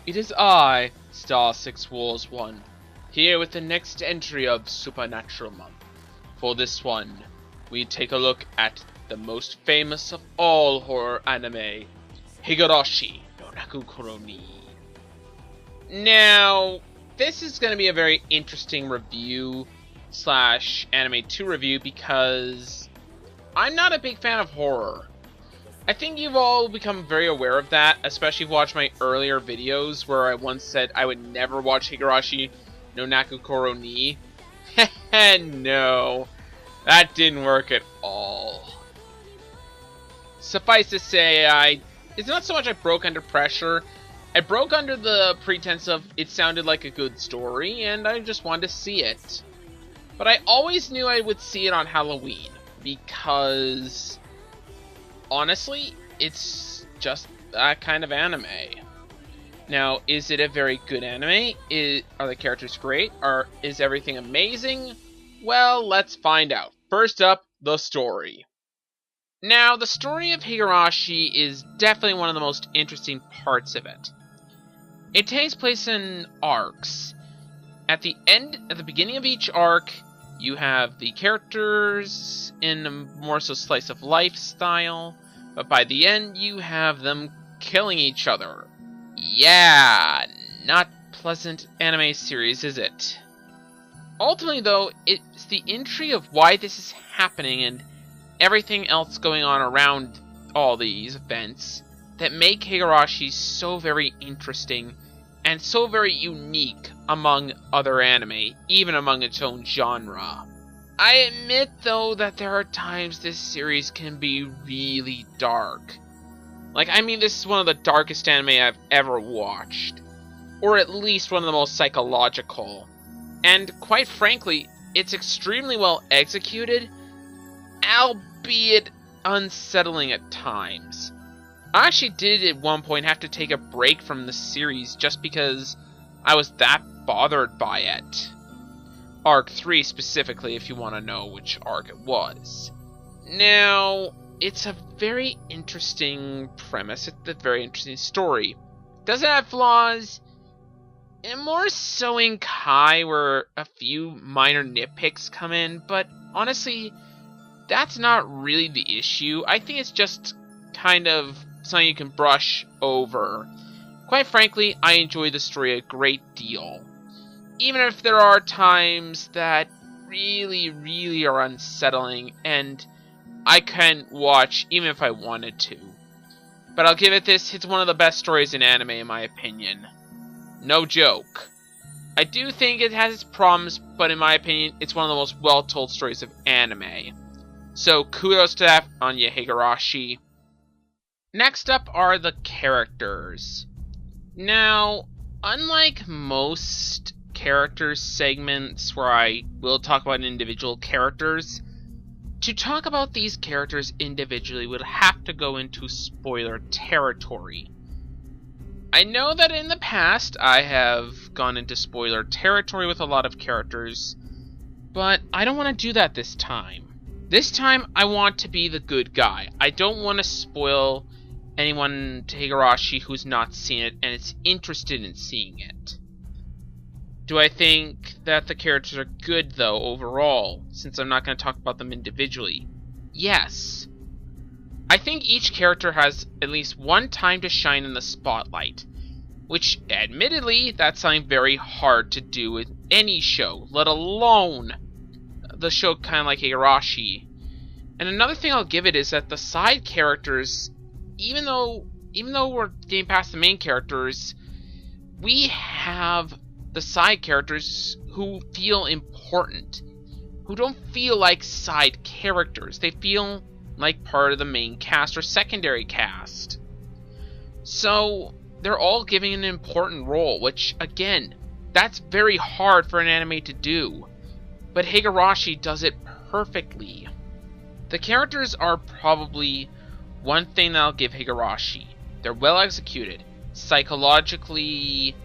It is I, Star 6 Wars 1, here with the next entry of Supernatural Month. For this one, we take a look at the most famous of all horror anime, Higurashi no Naku Koro ni. Now, this is going to be a very interesting review slash anime 2 review because I'm not a big fan of horror. I think you've all become very aware of that, especially if you watched my earlier videos where I once said I would never watch Higurashi no Naku Koro ni. No, that didn't work at all. Suffice to say, it's not so much I broke under pressure. I broke under the pretense of it sounded like a good story, and I just wanted to see it. But I always knew I would see it on Halloween, because honestly, it's just that kind of anime. Now, is it a very good anime? Are the characters great? Is everything amazing? Well, let's find out. First up, the story. Now, the story of Higurashi is definitely one of the most interesting parts of it. It takes place in arcs. At the beginning of each arc, you have the characters in a more so slice of life style, but by the end you have them killing each other. Yeah, not pleasant anime series, is it? Ultimately though, it's the intrigue of why this is happening and everything else going on around all these events that make Higurashi so very interesting and so very unique among other anime, even among its own genre. I admit, though, that there are times this series can be really dark. This is one of the darkest anime I've ever watched. Or at least one of the most psychological. And quite frankly, it's extremely well executed, albeit unsettling at times. I actually did at one point have to take a break from the series just because I was that bothered by it. Arc 3 specifically, if you want to know which arc it was. Now, it's a very interesting premise, it's a very interesting story. Does it have flaws? And more so in Kai, where a few minor nitpicks come in, but honestly, that's not really the issue. I think it's just kind of something you can brush over. Quite frankly, I enjoy the story a great deal. Even if there are times that really, really are unsettling, and I can't watch even if I wanted to. But I'll give it this, it's one of the best stories in anime in my opinion. No joke. I do think it has its problems, but in my opinion, it's one of the most well-told stories of anime. So kudos to that on you, Higurashi. Next up are the characters. Now, unlike most characters segments where I will talk about individual characters, to talk about these characters individually would have to go into spoiler territory. I know that in the past I have gone into spoiler territory with a lot of characters, but I don't want to do that this time. This time I want to be the good guy. I don't want to spoil anyone to Higurashi who's not seen it and is interested in seeing it. Do I think that the characters are good, though, overall, since I'm not going to talk about them individually? Yes. I think each character has at least one time to shine in the spotlight, which, admittedly, that's something very hard to do with any show, let alone the show kind of like Higurashi. And another thing I'll give it is that the side characters, even though we're getting past the main characters, we have the side characters who feel important, who don't feel like side characters. They feel like part of the main cast or secondary cast. So they're all giving an important role, which again, that's very hard for an anime to do. But Higurashi does it perfectly. The characters are probably one thing that I'll give Higurashi. They're well executed. Psychologically,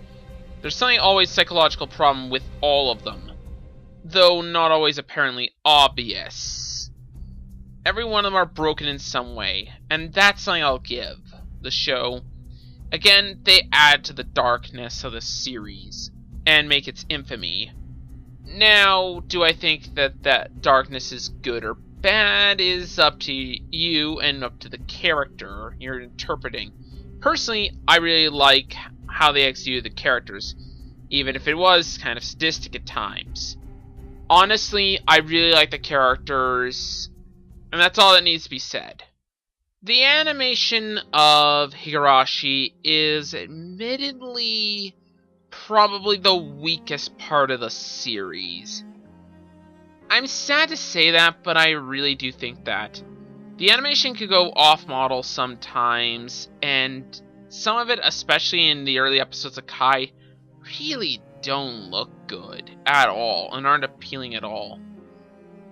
there's something always psychological problem with all of them, though not always apparently obvious. Every one of them are broken in some way, and that's something I'll give the show. Again, they add to the darkness of the series and make its infamy. Now, do I think that that darkness is good or bad is up to you and up to the character you're interpreting. Personally, I really like how they executed the characters, even if it was kind of sadistic at times. Honestly, I really like the characters, and that's all that needs to be said. The animation of Higurashi is admittedly probably the weakest part of the series. I'm sad to say that, but I really do think that. The animation could go off-model sometimes, and some of it, especially in the early episodes of Kai, really don't look good at all and aren't appealing at all.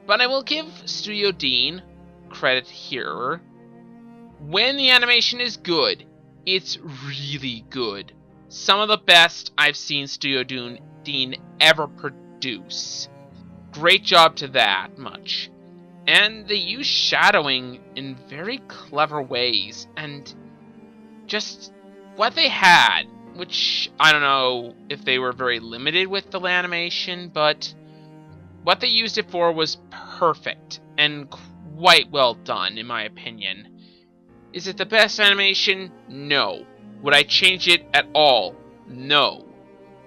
But I will give Studio Dean credit here. When the animation is good, it's really good. Some of the best I've seen Studio Dean ever produce. Great job to that much. And they use shadowing in very clever ways, and just what they had, which I don't know if they were very limited with the animation, but what they used it for was perfect and quite well done, in my opinion. Is it the best animation? No. Would I change it at all? No.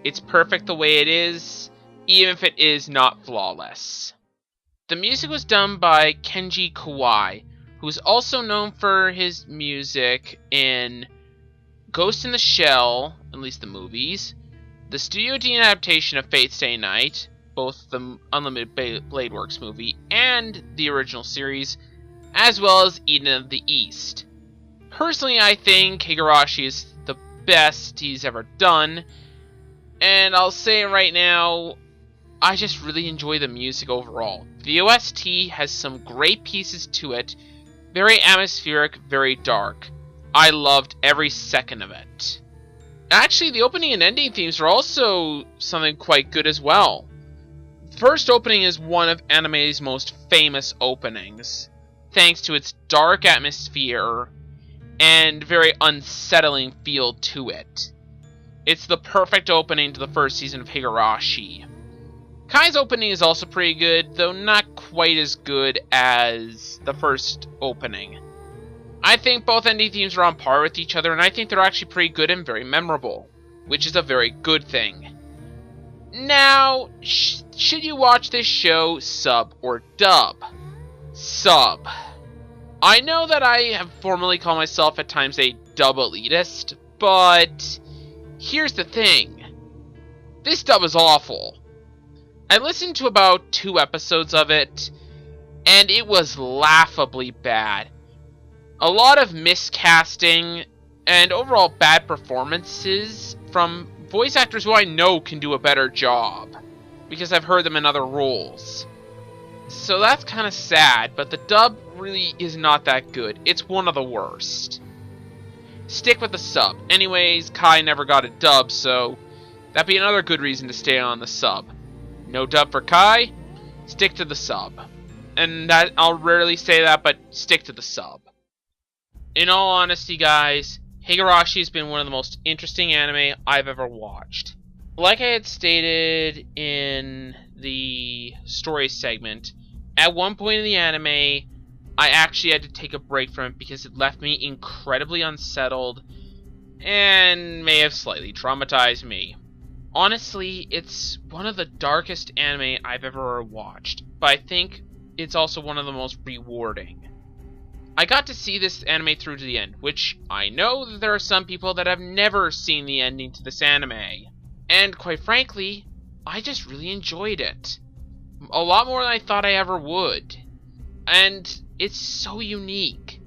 It's perfect the way it is, even if it is not flawless. The music was done by Kenji Kawai, who is also known for his music in Ghost in the Shell, at least the movies, the Studio Dean adaptation of Fate Stay Night, both the Unlimited Blade Works movie and the original series, as well as Eden of the East. Personally, I think Higurashi is the best he's ever done, and I'll say it right now, I just really enjoy the music overall. The OST has some great pieces to it, very atmospheric, very dark. I loved every second of it. Actually, the opening and ending themes are also something quite good as well. The first opening is one of anime's most famous openings, thanks to its dark atmosphere and very unsettling feel to it. It's the perfect opening to the first season of Higurashi. Kai's opening is also pretty good, though not quite as good as the first opening. I think both ending themes are on par with each other, and I think they're actually pretty good and very memorable, which is a very good thing. Now, should you watch this show sub or dub? Sub. I know that I have formerly called myself at times a dub elitist, but here's the thing. This dub is awful. I listened to about 2 episodes of it, and it was laughably bad. A lot of miscasting, and overall bad performances from voice actors who I know can do a better job, because I've heard them in other roles. So that's kind of sad, but the dub really is not that good. It's one of the worst. Stick with the sub. Anyways, Kai never got a dub, so that'd be another good reason to stay on the sub. No dub for Kai, stick to the sub. And that I'll rarely say that, but stick to the sub. In all honesty, guys, Higurashi has been one of the most interesting anime I've ever watched. Like I had stated in the story segment, at one point in the anime, I actually had to take a break from it because it left me incredibly unsettled and may have slightly traumatized me. Honestly, it's one of the darkest anime I've ever watched, but I think it's also one of the most rewarding. I got to see this anime through to the end, which I know that there are some people that have never seen the ending to this anime. And quite frankly, I just really enjoyed it. A lot more than I thought I ever would. And it's so unique.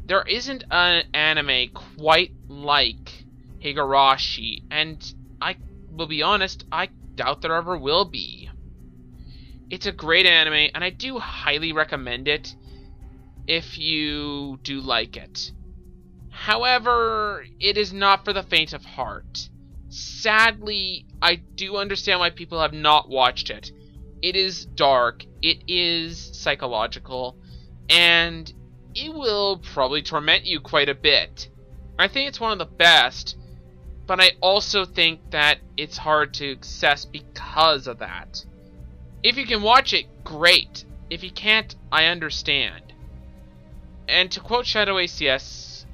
There isn't an anime quite like Higurashi, and I will be honest, I doubt there ever will be. It's a great anime, and I do highly recommend it if you do like it. However, it is not for the faint of heart. Sadly, I do understand why people have not watched it. It is dark, it is psychological, and it will probably torment you quite a bit. I think it's one of the best, but I also think that it's hard to access because of that. If you can watch it, great. If you can't, I understand. And to quote Shadow ACS,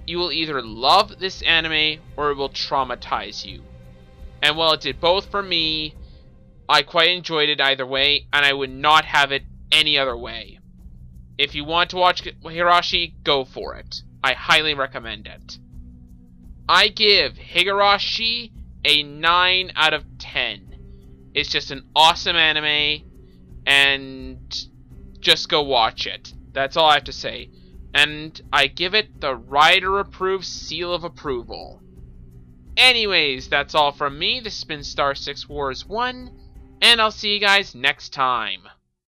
you will either love this anime or it will traumatize you. And while it did both for me, I quite enjoyed it either way, and I would not have it any other way. If you want to watch Higurashi, go for it. I highly recommend it. I give Higurashi a 9 out of 10. It's just an awesome anime, and just go watch it. That's all I have to say. And I give it the writer-approved seal of approval. Anyways, that's all from me. This has been Star 6 Wars 1, and I'll see you guys next time.